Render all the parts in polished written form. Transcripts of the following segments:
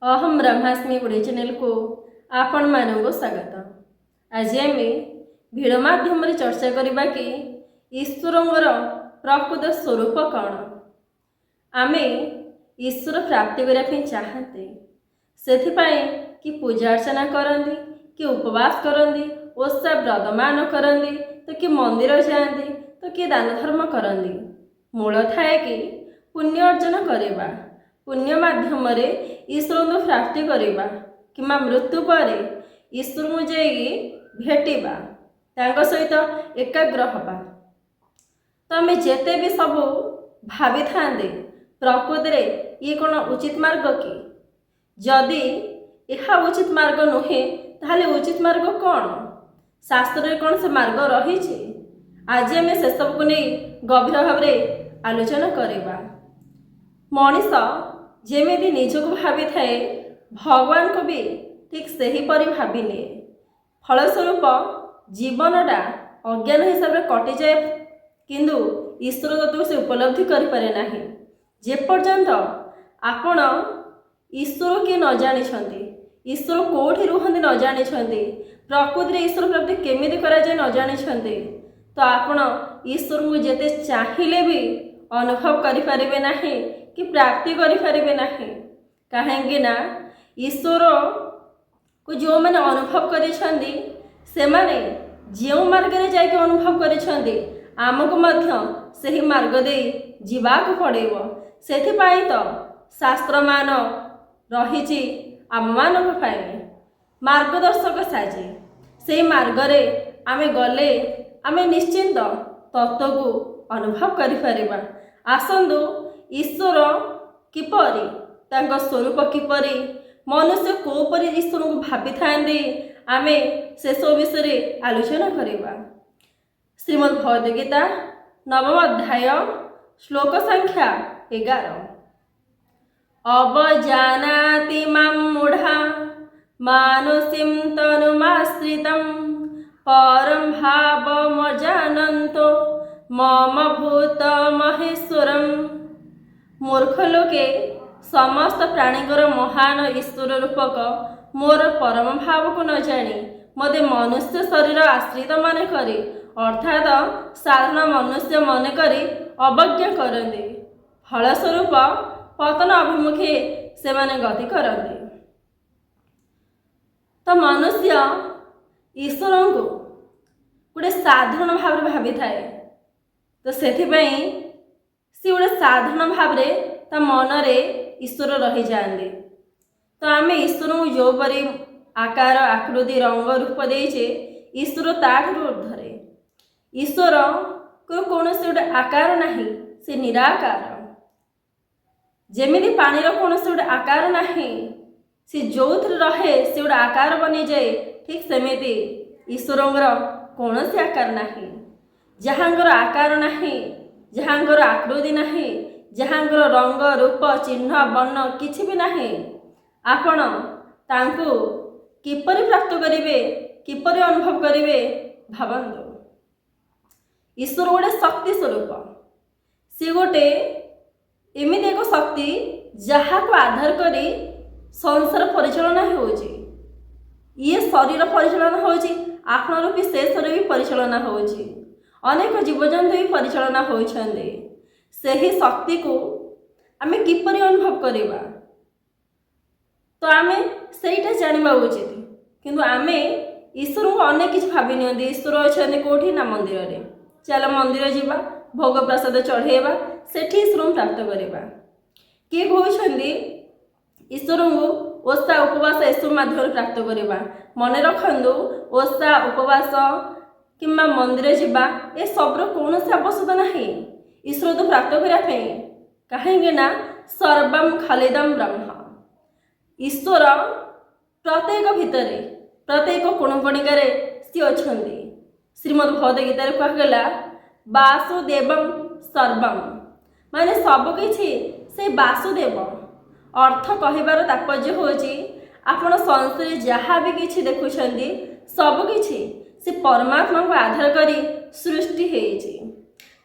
अहम ब्रह्मास्मि ओडिया चैनल को आपण मानव स्वागत। आज आम भिडियो माध्यम चर्चा करबा कि ईश्वरंगर प्रकृत स्वरूप कौन। आम ईश्वर प्राप्ति करने चाहते से कि पूजा अर्चना करती कि उपवास करती ओषा व्रतमान करती तो कि मंदिर जाती तो कि दान धर्म करती। मूल थाए कि पुण्य अर्जन करवा पुण्य माध्यम ईश्वर को प्राप्ति करवा कि मृत्यु पर ईश्वर को जाइए भेटा सहित एकाग्र हवा। तो आम जिते भी सब भावी था प्रकृति में ये कौन उचित मार्ग कि जदि यह उचित मार्ग नुहे ताहले उचित मार्ग कौन शास्त्र में कौन से मार्ग रही। आज आम से सब को नहीं गभीर भाव में आलोचना करवा। मनीष जेमिति निजको भावी थाए भगवान को भी ठीक से ही परि भावी निए। फलस्वरूप जीवनटा अज्ञान हिसाब से कटि जाए किंतु ईश्वर तत्व से उपलब्धि करें ना। जेपर्यंत आपण ईश्वर किए न जानी ईश्वर कौटी रुहति न जानी प्रकृति ईश्वर प्राप्ति केमिति करा जाए न जानी तो आपण ईश्वर को जेते चाहिए भी अनुभव करें ना कि प्राप्ति करें ना। कहीं ना ईश्वर को जो मैंने अनुभव कर जो मार्ग में जाके अनुभव कर से मार्ग दे जीवाक पड़ेब। से तो शास्त्र मान रही आम मान मार्गदर्शक साजे से मार्ग रे आमे गले आमे निश्चिंत तत्व को अनुभव करिपरिबा। आसंदु ईश्वर किपरि तांको स्वरूप किपरि मनुष्य कोपरि ईश्वर को भावी थांदे आमे से सब विषय आलोचना करबा। श्रीमद् भगवद गीता नवम अध्याय श्लोक संख्या 11। अवजानाति मां मूढ़ा मानुषीं तनुमाश्रितं परं भावमजानन्तो मम भूत महेश्वरम। मूर्ख लोके समस्त प्राणीगर महान ईश्वर रूपक मोर परम भाव को न जानी मते मनुष्य शरीर आश्रित मन करे अर्थात साधारण मनुष्य मन करे अवज्ञा करते। फलस्वरूप पतन अभिमुखे से माने गति करते। तो मनुष्य ईश्वर को गोटे साधारण भाव भावी थाए तो से सी गोटे साधारण भाव ता मन ईश्वर रही जाते। तो आम ईश्वर को जो परी आकार आकृति रंग रूप देचे ईश्वर ताठू ऊर्धरे। ईश्वर को कौन से गोटे आकार नहीं से निराकार। जेमिति पानीर कौन से गोटे आकार नहीं सी जो रहे से गोटे आकार बनी जाए ठीक सेमिति ईश्वर कौन से आकार नहीं जहाँगर आकार नहीं जहाँगर आकृति नहीं जहाँगर रंग रूप चिन्ह वर्ण किछि भी नहीं। आपण तांको किपरि प्राप्त करिवे किपरि अनुभव करिवे भावंतु। ईश्वर गोटे शक्ति स्वरूप सी गोटे एमिति एक शक्ति जहाँ को आधार करी संसार परिचालना होची। ये शरीर परिचालना होची आत्मा रूपी से शरीर भी परिचालना होची अनेक जीवजंतु भी परिचालना होइछन्ते। सही शक्ति को आमे किपरि अनुभव करवा तो आमे सेटा जानिबा उचित। किंतु आमे ईश्वर को अनेक किछि भाबी नियंती। ईश्वर अछन्ते कोठी ना मंदिर रे चल मंदिर जीवा भोग प्रसाद चढ़ेवा सेठी ईश्वर प्राप्त करवा। किए कहउछन्ती ईश्वर को ओषा उपवास एसब माध्यम प्राप्त करवा। मन रखंदु ओषा उपवास किंबा मंदिर जीवा ए सबरो कौन से आवश्यकता नहीं ईश्वर तो प्राप्त करने। कहीं ना सर्वम खलिदम ब्रह्म ईश्वर प्रत्येक भितर प्रत्येक कोणकोणिकार सी अच्छा। श्रीमद् भगवद गीतार कहगला वासुदेवम सर्वम माने सबकि से वासुदेव अर्थ कहबार तात्पर्य होची आपण संसार जहाँ भी किछि देखुछंती सबकि से परमात्मा को आधार करी सृष्टि होईछि।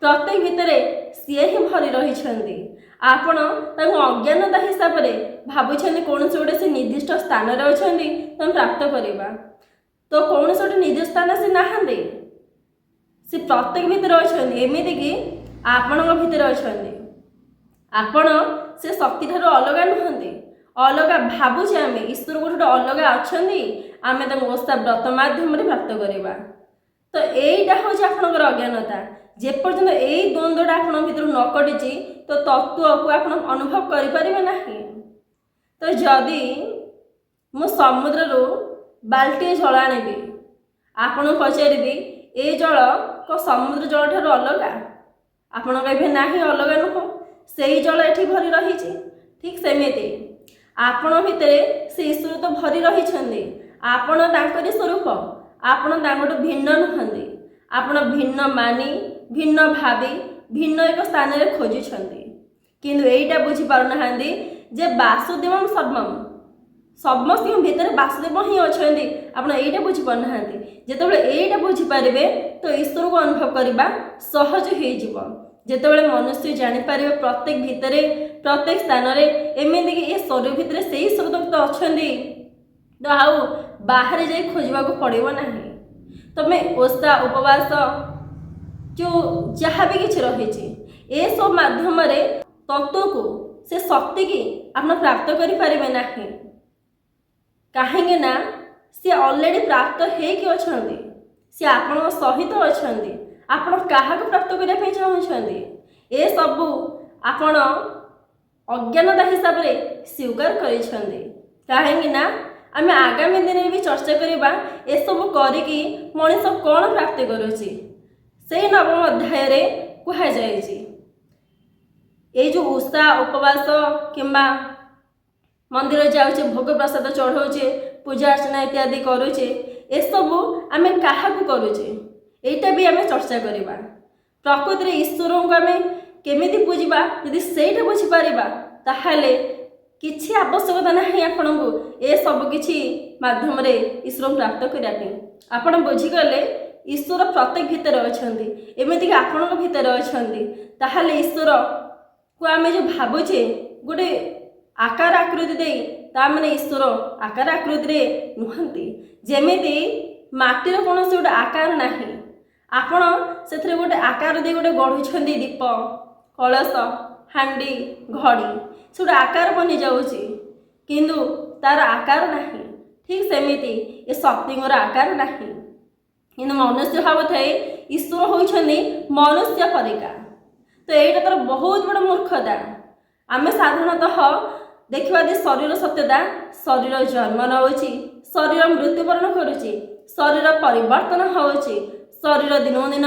प्रत्येक भितर सी ही भरी रही आपण अज्ञानता हिसाब से ଭାବୁଛନ୍ତି କୌଣସି ଗୋଟେ ସେ ନିର୍ଦ୍ଦିଷ୍ଟ ସ୍ଥାନରେ ଅଛନ୍ତି ତମେ ପ୍ରାପ୍ତ କରିବା, ତ କୌଣସି ଗୋଟେ ନିର୍ଦ୍ଦିଷ୍ଟ ସ୍ଥାନ ସେ ନାହାନ୍ତି, ସେ ପ୍ରତ୍ୟେକ ଭିତରେ ଅଛନ୍ତି। ଏମିତିକି ଆପଣଙ୍କ ଭିତରେ ଅଛନ୍ତି। ଆପଣ ସେ ଶକ୍ତି ଠାରୁ ଅଲଗା ନୁହନ୍ତି। ଅଲଗା ଭାବୁଛେ ଆମେ, ଈଶ୍ୱର ଗୋଟେ ଅଲଗା ଅଛନ୍ତି, ଆମେ ତାଙ୍କୁ ଓଷା ବ୍ରତ ମାଧ୍ୟମରେ ପ୍ରାପ୍ତ କରିବା। ତ ଏଇଟା ହେଉଛି ଆପଣଙ୍କର ଅଜ୍ଞାନତା। ଯେପର୍ଯ୍ୟନ୍ତ ଏଇ ଦ୍ୱନ୍ଦ୍ୱଟା ଆପଣଙ୍କ ଭିତରୁ ନ କଟିଛି ତ ତତ୍ତ୍ୱକୁ ଆପଣ ଅନୁଭବ କରିପାରିବେ ନାହିଁ। ତ ଯଦି ମୁଁ ସମୁଦ୍ରରୁ ବାଲ୍ଟିଏ ଜଳ ଆଣିବି, ଆପଣଙ୍କୁ ପଚାରିବି ଏ ଜଳ କ'ଣ ସମୁଦ୍ର ଜଳ ଠାରୁ ଅଲଗା? ଆପଣ କହିବେ ନାହିଁ, ଅଲଗା ନୁହଁ, ସେଇ ଜଳ ଏଠି ଭରି ରହିଛି। ଠିକ୍ ସେମିତି ଆପଣ ଭିତରେ ସେ ଈଶ୍ୱର ତ ଭରି ରହିଛନ୍ତି। ଆପଣ ତାଙ୍କରି ସ୍ୱରୂପ, ଆପଣ ତାଙ୍କଠୁ ଭିନ୍ନ ନୁହନ୍ତି। ଆପଣ ଭିନ୍ନ ମାନି, ଭିନ୍ନ ଭାବି, ଭିନ୍ନ ଏକ ସ୍ଥାନରେ ଖୋଜୁଛନ୍ତି। କିନ୍ତୁ ଏଇଟା ବୁଝିପାରୁନାହାନ୍ତି ଯେ ବାସୁଦେବମ୍ ସର୍ବମ୍, ସମସ୍ତଙ୍କ ଭିତରେ ବାସୁଦେବ ହିଁ ଅଛନ୍ତି। ଆପଣ ଏଇଟା ବୁଝିପାରୁନାହାନ୍ତି। ଯେତେବେଳେ ଏଇଟା ବୁଝିପାରିବେ ତ ଈଶ୍ୱରକୁ ଅନୁଭବ କରିବା ସହଜ ହେଇଯିବ। ଯେତେବେଳେ ମନୁଷ୍ୟ ଜାଣିପାରିବେ ପ୍ରତ୍ୟେକ ଭିତରେ, ପ୍ରତ୍ୟେକ ସ୍ଥାନରେ, ଏମିତିକି ଏ ଶରୀର ଭିତରେ ସେଇ ଈଶ୍ୱର ତ ଅଛନ୍ତି, ତ ଆଉ ବାହାରେ ଯାଇ ଖୋଜିବାକୁ ପଡ଼ିବ ନାହିଁ। ତମେ ଓଷା ଉପବାସ ଯେଉଁ ଯାହା ବି କିଛି ରହିଛି ଏସବୁ ମାଧ୍ୟମରେ ତତ୍ତ୍ୱକୁ, ସେ ଶକ୍ତିକି ଆପଣ ପ୍ରାପ୍ତ କରିପାରିବେ ନାହିଁ। କାହିଁକି ନା ସେ ଅଲରେଡ଼ି ପ୍ରାପ୍ତ ହେଇକି ଅଛନ୍ତି, ସେ ଆପଣଙ୍କ ସହିତ ଅଛନ୍ତି। ଆପଣ କାହାକୁ ପ୍ରାପ୍ତ କରିବା ପାଇଁ ଚାହୁଁଛନ୍ତି? ଏସବୁ ଆପଣ ଅଜ୍ଞାନତା ହିସାବରେ ସ୍ୱୀକାର କରିଛନ୍ତି। କାହିଁକି ନା ଆମେ ଆଗାମୀ ଦିନରେ ବି ଚର୍ଚ୍ଚା କରିବା ଏସବୁ କରିକି ମଣିଷ କ'ଣ ପ୍ରାପ୍ତି କରୁଛି। ସେଇ 9ମ ଅଧ୍ୟାୟରେ କୁହାଯାଇଛି ଏଇ ଯେଉଁ ଓଷା ଉପବାସ କିମ୍ବା ମନ୍ଦିର ଯାଉଛେ, ଭୋଗ ପ୍ରସାଦ ଚଢ଼ାଉଛେ, ପୂଜା ଅର୍ଚ୍ଚନା ଇତ୍ୟାଦି କରୁଛେ, ଏସବୁ ଆମେ କାହାକୁ କରୁଛେ ଏଇଟା ବି ଆମେ ଚର୍ଚ୍ଚା କରିବା। ପ୍ରକୃତିରେ ଈଶ୍ୱରଙ୍କୁ ଆମେ କେମିତି ପୂଜିବା, ଯଦି ସେଇଟା ବୁଝିପାରିବା ତାହେଲେ କିଛି ଆବଶ୍ୟକତା ନାହିଁ ଆପଣଙ୍କୁ ଏସବୁ କିଛି ମାଧ୍ୟମରେ ଈଶ୍ୱରଙ୍କୁ ପ୍ରାପ୍ତ କରିବା ପାଇଁ। ଆପଣ ବୁଝିଗଲେ ଈଶ୍ୱର ପ୍ରତ୍ୟେକ ଭିତରେ ଅଛନ୍ତି, ଏମିତିକି ଆପଣଙ୍କ ଭିତରେ ଅଛନ୍ତି। ତାହେଲେ ଈଶ୍ୱରକୁ ଆମେ ଯେଉଁ ଭାବୁଛେ ଗୋଟେ ଆକାର ଆକୃତି ଦେଇ, ତା ମାନେ ଈଶ୍ୱର ଆକାର ଆକୃତିରେ ନୁହନ୍ତି। ଯେମିତି ମାଟିର କୌଣସି ଗୋଟେ ଆକାର ନାହିଁ, ଆପଣ ସେଥିରେ ଗୋଟେ ଆକାର ଦେଇ ଗୋଟେ ଗଢ଼ୁଛନ୍ତି ଦୀପ, କଳସ, ହାଣ୍ଡି, ଘଡ଼ି, ସେ ଗୋଟେ ଆକାର ବନିଯାଉଛି, କିନ୍ତୁ ତାର ଆକାର ନାହିଁ। ଠିକ୍ ସେମିତି ଏ ଶକ୍ତିଙ୍କର ଆକାର ନାହିଁ। କିନ୍ତୁ ମନୁଷ୍ୟ ଭାବୁଥାଏ ଈଶ୍ୱର ହେଉଛନ୍ତି ମନୁଷ୍ୟ ପରିକା। ତ ଏଇଟା ତାର ବହୁତ ବଡ଼ ମୂର୍ଖତା। ଆମେ ସାଧାରଣତଃ ଦେଖିବା ଯେ ଶରୀର ସତ୍ୟତା, ଶରୀର ଜନ୍ମ ନେଉଛି, ଶରୀର ମୃତ୍ୟୁବରଣ କରୁଛି, ଶରୀର ପରିବର୍ତ୍ତନ ହେଉଛି, ଶରୀର ଦିନକୁ ଦିନ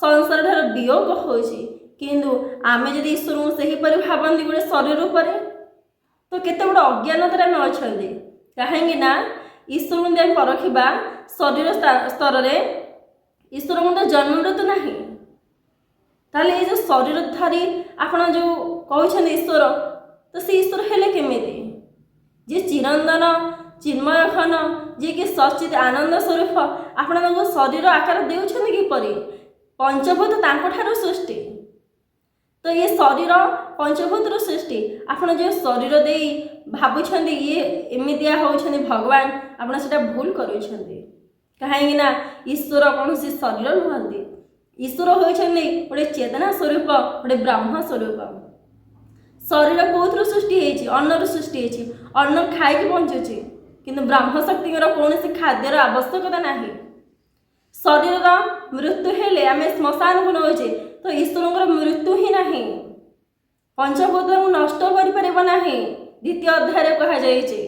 ସଂସାର ଠାରୁ ବିୟୋଗ ହେଉଛି। କିନ୍ତୁ ଆମେ ଯଦି ଈଶ୍ୱରଙ୍କୁ ସେହିପରି ଭାବନ୍ତି ଗୋଟେ ଶରୀର ଉପରେ, ତ କେତେ ବଡ଼ ଅଜ୍ଞାନତାରେ ଆମେ ଅଛନ୍ତି। କାହିଁକି ନା ଈଶ୍ୱରଙ୍କୁ ଯଦି ଆମେ ପରଖିବା ଶରୀର ସ୍ତରରେ, ଈଶ୍ୱରଙ୍କୁ ତ ଜନ୍ମ ମୃତ୍ୟୁ ନାହିଁ। ତାହେଲେ ଏଇ ଯେଉଁ ଶରୀର ଧରି ଆପଣ ଯେଉଁ କହୁଛନ୍ତି ଈଶ୍ୱର, ତ ସେ ଈଶ୍ୱର ହେଲେ କେମିତି? ଯିଏ ଚିରନ୍ଦନ ଚିନ୍ମୟ ଘନ, ଯିଏକି ସଚିତ ଆନନ୍ଦ ସ୍ୱରୂପ, ଆପଣ ତାଙ୍କୁ ଶରୀର ଆକାର ଦେଉଛନ୍ତି କିପରି? ପଞ୍ଚଭୂତ ତାଙ୍କଠାରୁ ସୃଷ୍ଟି। ତ ଏ ଶରୀର ପଞ୍ଚଭୂତରୁ ସୃଷ୍ଟି। ଆପଣ ଯେଉଁ ଶରୀର ଦେଇ ଭାବୁଛନ୍ତି ଇଏ ଏମିତିଆ ହେଉଛନ୍ତି ଭଗବାନ, ଆପଣ ସେଟା ଭୁଲ କରୁଛନ୍ତି। କାହିଁକି ନା ଈଶ୍ୱର କୌଣସି ଶରୀର ନୁହନ୍ତି। ଈଶ୍ୱର ହେଉଛନ୍ତି ଗୋଟେ ଚେତନା ସ୍ୱରୂପ, ଗୋଟେ ବ୍ରହ୍ମ ସ୍ୱରୂପ। ଶରୀର କେଉଁଥିରୁ ସୃଷ୍ଟି ହେଇଛି? ଅନ୍ନରୁ ସୃଷ୍ଟି ହେଇଛି, ଅନ୍ନ ଖାଇକି ବଞ୍ଚୁଛି। କିନ୍ତୁ ବ୍ରହ୍ମ ଶକ୍ତିଙ୍କର କୌଣସି ଖାଦ୍ୟର ଆବଶ୍ୟକତା ନାହିଁ। ଶରୀରର ମୃତ୍ୟୁ ହେଲେ ଆମେ ଶ୍ମଶାନକୁ ନେଉଛେ, ତ ଈଶ୍ୱରଙ୍କର ମୃତ୍ୟୁ ହିଁ ନାହିଁ। ପଞ୍ଚଭୂତକୁ ନଷ୍ଟ କରିପାରିବ ନାହିଁ, ଦ୍ୱିତୀୟ ଅଧ୍ୟାୟରେ କୁହାଯାଇଛି।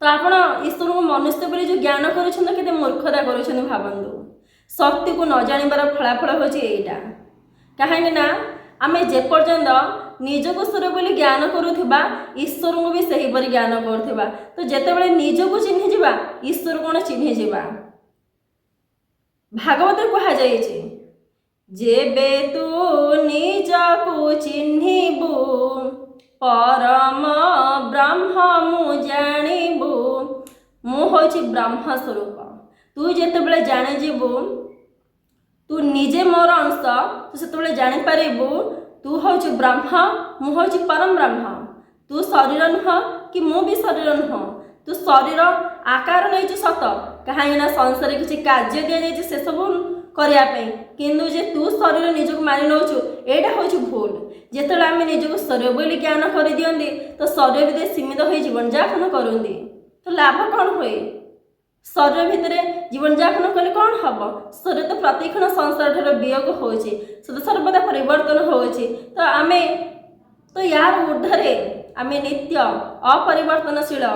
ତ ଆପଣ ଈଶ୍ୱରଙ୍କୁ ମନୁଷ୍ୟ ବୋଲି ଯେଉଁ ଜ୍ଞାନ କରୁଛନ୍ତି, କେତେ ମୂର୍ଖତା କରୁଛନ୍ତି ଭାବନ୍ତୁ। ଶକ୍ତିକୁ ନ ଜାଣିବାର ଫଳାଫଳ ହେଉଛି ଏଇଟା। କାହିଁକି ନା ଆମେ ଯେପର୍ଯ୍ୟନ୍ତ ନିଜକୁ ଈଶ୍ୱର ବୋଲି ଜ୍ଞାନ କରୁଥିବା, ଈଶ୍ୱରଙ୍କୁ ବି ସେହିପରି ଜ୍ଞାନ କରୁଥିବା। ତ ଯେତେବେଳେ ନିଜକୁ ଚିହ୍ନିଯିବା, ଈଶ୍ୱର କ'ଣ ଚିହ୍ନିଯିବା। ଭାଗବତରେ କୁହାଯାଇଛି, ଯେବେ ତୁ ନିଜକୁ ଚିହ୍ନିବୁ, ପରମ ବ୍ରହ୍ମ ମୁଁ ଜାଣିବୁ। ମୁଁ ହେଉଛି ବ୍ରହ୍ମ ସ୍ୱରୂପ। ତୁ ଯେତେବେଳେ ଜାଣିଯିବୁ ତୁ ନିଜେ ମୋର ଅଂଶ, ତୁ ସେତେବେଳେ ଜାଣିପାରିବୁ ତୁ ହେଉଛୁ ବ୍ରହ୍ମ, ମୁଁ ହେଉଛି ପରମ ବ୍ରହ୍ମ। ତୁ तू शरीर नुह कि मु भी शरीर नुह तू शरीर आकार नहीं सत कहीं संसार किसी कार्य दि जाए से सब करने किंतु जे तू शरीर निजक मानि नौचु एटा हूँ भूल जिते आम निजक शरीर बोली ज्ञान कर दियंती तो शरीर भितर सीमित हो जीवन यापन करती तो लाभ कौन हुए शरीर भितर जीवन यापन कले कौन हम शरीर तो प्रतिक्षण संसार ठार वियोग हो सर्वदा परिवर्तन हो तो आम तो यार ऊर्धरे आम नित्य अपरिवर्तनशील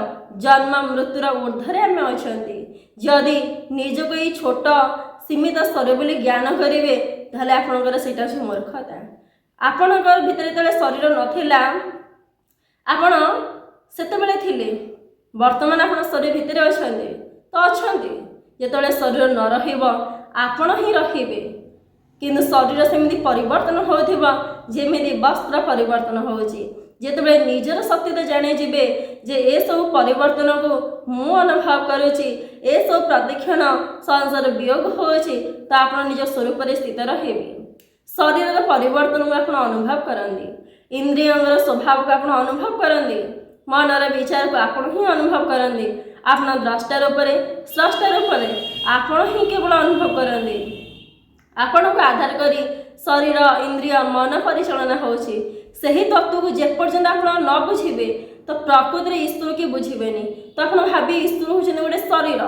जन्म मृत्युर ऊर्धरे आम अच्छा जदि निजक ये छोट सीमित शरीर बोली ज्ञान करेंगे ताहले आपणकर सेटा मूर्खता आपणकर भितर जो शरीर नथिला आपण सेतेबेले थिले वर्तमान आप शरीर भितर अच्छा तो अच्छा जिते शरीर न रहिबो आपण ही रहिबे किंतु शरीर सेमती परिवर्तन होमिति वस्त्र परिवर्तन होची जिते निजर सत्यता जाने जीवे जे ए सब परिवर्तन को मु अनुभव करुची ए सब प्रतिक्षण संसार वियोग होची तो आप निज स्वरूप स्थित रहे शरीर परिवर्तन को आप अनुभव करती इंद्रियर स्वभाव को आप अनुभव करती मनर विचार को आप ही अनुभव करती आप द्रष्टा रूप स्रष्टा रूप आपण ही केवल अनुभव करती आपण को आधार करी शरीर इंद्रिय मन परिचालना होची सही तत्व को जेपर्यंत आप न बुझे तो प्रकृति में ईश्वर की बुझेनि तो आप भावी ईश्वर हूँ गोटे शरीर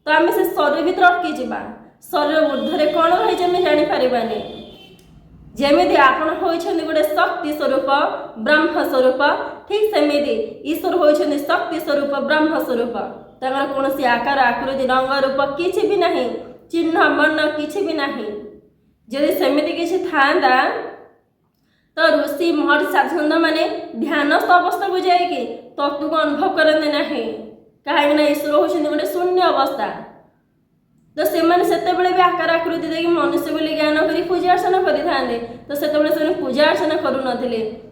तो आम से शरीर भर अटकी जा शरीर ऊर्धरे कौन रही आम जापारानी जमी आपण होती गोटे शक्ति स्वरूप ब्रह्म स्वरूप ठीक सेमती ईश्वर होती शक्ति स्वरूप ब्रह्म स्वरूप तर कौन आकार आकृति रंग रूप किसी भी ना चिन्ह वर्ण किसी भी ना जदि सेमती किसी था तो ऋषि महर्षि साधुसंत मैंने ध्यानस्थ अवस्था को जाएगी तत्व को अनुभव करते ना कहीं ईश्वर होती गोटे शून्य अवस्था तो से भी आकार आकृति देखिए मनुष्य बोली ज्ञान कर पूजा अर्चना करें तो से पूजा अर्चना करूँ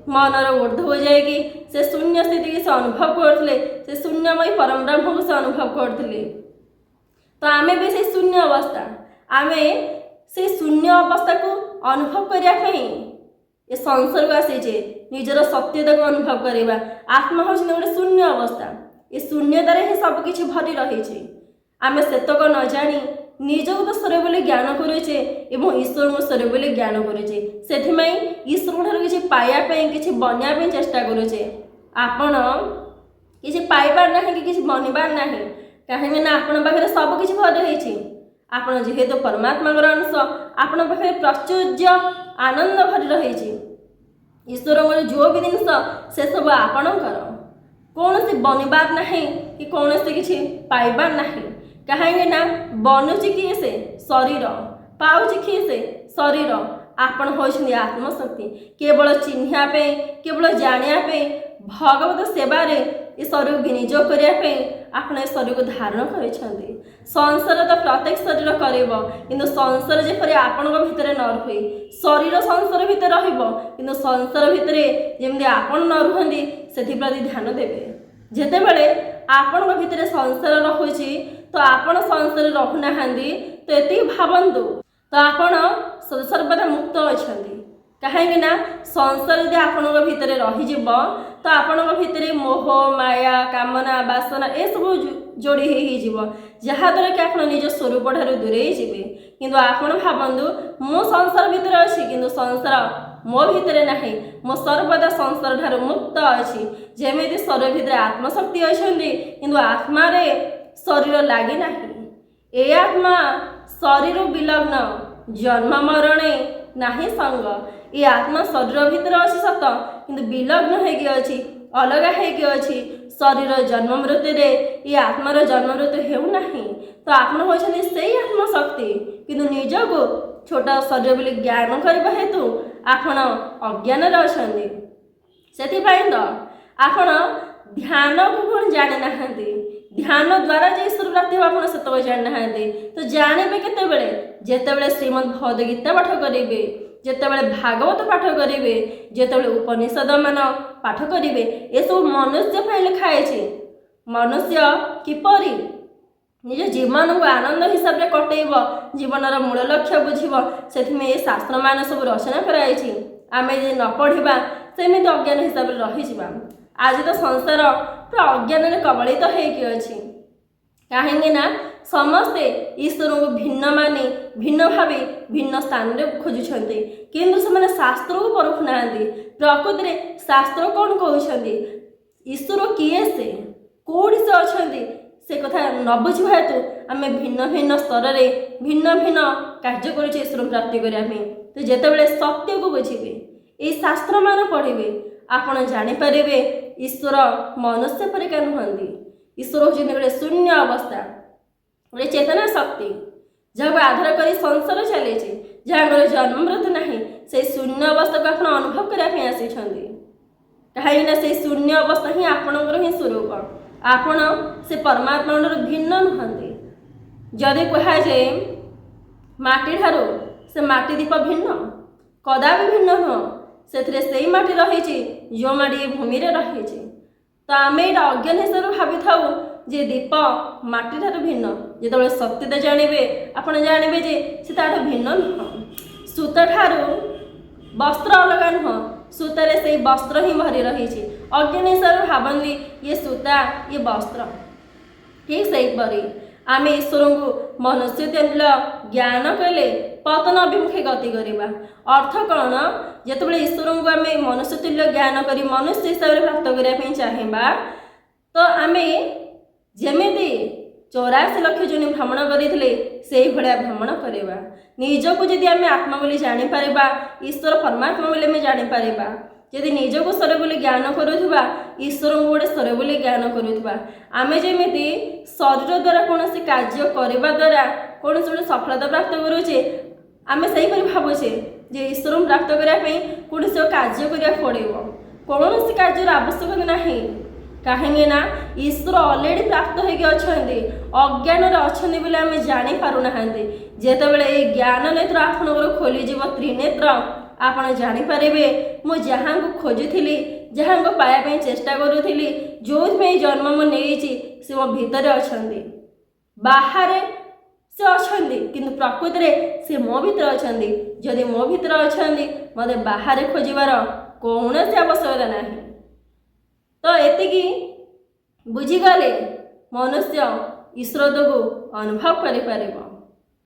मनर ऊर्ध हो जाएगी से शून्य स्थिति की से अनुभव करते से शून्यमय परम ब्रह्म को से अनुभव करते तो आम भी से शून्य अवस्था आम से शून्य अवस्था को अनुभव करने ये संसार को आसीचे निजर सत्यता को अनुभव करवा आत्मा हूँ गोटे शून्य अवस्था ये शून्यतार ही सबकि भरी रही आम सेतक न जानी निजक तो स्वर बोली ज्ञान करुचे और ईश्वर को स्वर बोली ज्ञान करुचे से ईश्वर ठार किसी पाइबापी किसी बनवाई चेष्टा करुचे आपण किसी पाइबार ना कि किसी बनबार ना कहीं आपण पाखे सबकि भरी रही आपण जेहेतु परमात्मा अंश आपण पाखे प्राचुर्य आनंद भरी रही ईश्वर जो भी जिनस से सब आपणकर कौन से बनबार ना कि कौन से किसी पाइबार ना कहीं बनुची किए से शरीर पाऊँ किए से शरीर आपण होती आत्मशक्ति केवल चिन्हापे केवल जानापे भगवत सेवार ये शरीर विनियोग करने आप शरीर को धारण कर संसार तो प्रत्येक शरीर कर संसार जपरी आपण भितर न रुए शरीर संसार भितर कि संसार भितर जमी आपण न रुहति से ध्यान देवे जिते बड़े आपण भितर संसार रहुची तो आपण संसार रहूना तो ये भावतु तो आपण सर्वदा मुक्त अच्छा कहीं संसार यदि आपण भितर रही तो आपण भितर मोह माया कामना बासना ए सब जोड़ी जहाँद्वारा कि आप निज स्वरूप ठार दूरे जी किंतु आपण भावतु मो संसार भितर अच्छी किंतु संसार मो भितर ना मो सर्वदा संसार ठार मुक्त अच्छी जमी शरीर भितर आत्मशक्ति अच्छा किंतु आत्मा शरीर लगे ना ए आत्मा शरीर विलग्न जन्म मरणे नाही संग ये आत्मा शरीर भितर अच्छी सत किंतु विलग्न होगी अलग होगी शरीर जन्म मृत्यु ये आत्मार जन्म मृत्यु होना तो आप होती से आत्मशक्ति किंतु निज को छोटा शरीर बोली ज्ञान करने हेतु आपण अज्ञान अच्छा से आप ध्यान को कौन जानी ना ध्यान द्वारा जो ईश्वर प्राप्ति आप से जानी ना तो जानवे केतबे जितेबले श्रीमद् भगवद गीता पाठ करेंगे जितेबले भागवत पाठ करेंगे जितेबले उपनिषद मान पाठ करेंगे ये सब मनुष्य लिखाई मनुष्य किपरि निज जीवन को आनंद हिसाब से कटेब जीवन मूल लक्ष्य बुझ से शास्त्र मान सब रचना कराई आम जे न पढ़ा ସେମିତି ଅଜ୍ଞାନ ହିସାବରେ ରହିଯିବା। ଆଜି ତ ସଂସାର ପୁରା ଅଜ୍ଞାନରେ କବଳିତ ହେଇକି ଅଛି। କାହିଁକି ନା ସମସ୍ତେ ଈଶ୍ୱରଙ୍କୁ ଭିନ୍ନ ମାନି ଭିନ୍ନ ଭାବି ଭିନ୍ନ ସ୍ଥାନରେ ଖୋଜୁଛନ୍ତି, କିନ୍ତୁ ସେମାନେ ଶାସ୍ତ୍ରକୁ ପରଖୁନାହାନ୍ତି। ପ୍ରକୃତିରେ ଶାସ୍ତ୍ର କ'ଣ କହୁଛନ୍ତି, ଈଶ୍ୱର କିଏ, ସେ କେଉଁଠି ସେ ଅଛନ୍ତି, ସେ କଥା ନ ବୁଝିବା ହେତୁ ଆମେ ଭିନ୍ନ ଭିନ୍ନ ସ୍ତରରେ ଭିନ୍ନ ଭିନ୍ନ କାର୍ଯ୍ୟ କରୁଛେ ଈଶ୍ୱର ପ୍ରାପ୍ତି କରିବା ପାଇଁ। ତ ଯେତେବେଳେ ସତ୍ୟକୁ ବୁଝିବେ, ଏଇ ଶାସ୍ତ୍ରମାନ ପଢ଼ିବେ, ଆପଣ ଜାଣିପାରିବେ ଈଶ୍ୱର ମନୁଷ୍ୟ ପରିକା ନୁହନ୍ତି। ଈଶ୍ୱର ହେଉଛନ୍ତି ଗୋଟେ ଶୂନ୍ୟ ଅବସ୍ଥା, ଗୋଟେ ଚେତନା ଶକ୍ତି, ଯାହାକୁ ଆଧାର କରି ସଂସାର ଚାଲିଛି, ଯାହାଙ୍କର ଜନ୍ମ ମୃତ୍ୟୁ ନାହିଁ। ସେଇ ଶୂନ୍ୟ ଅବସ୍ଥାକୁ ଆପଣ ଅନୁଭବ କରିବା ପାଇଁ ଆସିଛନ୍ତି। କାହିଁକିନା ସେଇ ଶୂନ୍ୟ ଅବସ୍ଥା ହିଁ ଆପଣଙ୍କର ହିଁ ସ୍ୱରୂପ। ଆପଣ ସେ ପରମାତ୍ମାଠାରୁ ଭିନ୍ନ ନୁହନ୍ତି। ଯଦି କୁହାଯାଏ ମାଟିଠାରୁ ସେ ମାଟି ଦୀପ ଭିନ୍ନ, କଦାପି ଭିନ୍ନ ନୁହଁ। ସେଥିରେ ସେଇ ମାଟି ରହିଛି ଯେଉଁ ମାଟି ଏ ଭୂମିରେ ରହିଛି। ତ ଆମେ ଏଇଟା ଅଜ୍ଞାନ ହିସାବରେ ଭାବିଥାଉ ଯେ ଦୀପ ମାଟିଠାରୁ ଭିନ୍ନ। ଯେତେବେଳେ ସତ୍ୟତା ଜାଣିବେ, ଆପଣ ଜାଣିବେ ଯେ ସେ ତାଠୁ ଭିନ୍ନ ନୁହଁ। ସୂତାଠାରୁ ବସ୍ତ୍ର ଅଲଗା ନୁହଁ, ସୂତାରେ ସେଇ ବସ୍ତ୍ର ହିଁ ଭରି ରହିଛି। ଅଜ୍ଞାନ ହିସାବରେ ଭାବନ୍ତି ଇଏ ସୂତା, ଇଏ ବସ୍ତ୍ର। ଠିକ୍ ସେହିପରି ଆମେ ଈଶ୍ୱରଙ୍କୁ ମନୁଷ୍ୟ ତୁଲ୍ୟ ଜ୍ଞାନ କଲେ ପତନ ଅଭିମୁଖେ ଗତି କରିବା। ଅର୍ଥ କ'ଣ, ଯେତେବେଳେ ଈଶ୍ୱରଙ୍କୁ ଆମେ ମନୁଷ୍ୟ ତୁଲ୍ୟ ଜ୍ଞାନ କରି ମନୁଷ୍ୟ ହିସାବରେ ପ୍ରାପ୍ତ କରିବା ପାଇଁ ଚାହିଁବା, ତ ଆମେ ଯେମିତି 84 ଲକ୍ଷ ଯୋନି ଭ୍ରମଣ କରିଥିଲେ ସେଇଭଳିଆ ଭ୍ରମଣ କରିବା। ନିଜକୁ ଯଦି ଆମେ ଆତ୍ମା ବୋଲି ଜାଣିପାରିବା, ଈଶ୍ୱର ପରମାତ୍ମା ବୋଲି ଆମେ ଜାଣିପାରିବା। ଯଦି ନିଜକୁ ସ୍ୱର ବୋଲି ଜ୍ଞାନ କରୁଥିବା, ଈଶ୍ୱରଙ୍କୁ ଗୋଟେ ସ୍ୱର ବୋଲି ଜ୍ଞାନ କରୁଥିବା। ଆମେ ଯେମିତି ଶରୀର ଦ୍ୱାରା କୌଣସି କାର୍ଯ୍ୟ କରିବା ଦ୍ୱାରା କୌଣସି ଗୋଟେ ସଫଳତା ପ୍ରାପ୍ତ କରୁଛେ, ଆମେ ସେହିପରି ଭାବୁଛେ ଯେ ଈଶ୍ୱରଙ୍କୁ ପ୍ରାପ୍ତ କରିବା ପାଇଁ କୌଣସି କାର୍ଯ୍ୟ କରିବାକୁ ପଡ଼ିବ। କୌଣସି କାର୍ଯ୍ୟର ଆବଶ୍ୟକତା ନାହିଁ। କାହିଁକି ନା ଈଶ୍ୱର ଅଲରେଡ଼ି ପ୍ରାପ୍ତ ହୋଇକି ଅଛନ୍ତି। ଅଜ୍ଞାନରେ ଅଛନ୍ତି ବୋଲି ଆମେ ଜାଣିପାରୁନାହାନ୍ତି। ଯେତେବେଳେ ଏଇ ଜ୍ଞାନ ନେତ୍ର ଆପଣଙ୍କର ଖୋଲିଯିବ, ତ୍ରିନେତ୍ର, ଆପଣ ଜାଣିପାରିବେ ମୁଁ ଯାହାଙ୍କୁ ଖୋଜୁଥିଲି, ଯାହାଙ୍କୁ ପାଇବା ପାଇଁ ଚେଷ୍ଟା କରୁଥିଲି, ଯେଉଁଥିପାଇଁ ଜନ୍ମ ମୁଁ ନେଇଛି, ସେ ମୋ ଭିତରେ ଅଛନ୍ତି। ବାହାରେ ସେ ଅଛନ୍ତି, କିନ୍ତୁ ପ୍ରକୃତିରେ ସେ ମୋ ଭିତରେ ଅଛନ୍ତି। ଯଦି ମୋ ଭିତରେ ଅଛନ୍ତି, ମୋତେ ବାହାରେ ଖୋଜିବାର କୌଣସି ଆବଶ୍ୟକତା ନାହିଁ। ତ ଏତିକି ବୁଝିଗଲେ ମନୁଷ୍ୟ ଈଶ୍ୱରତ୍ଵକୁ ଅନୁଭବ କରିପାରିବ।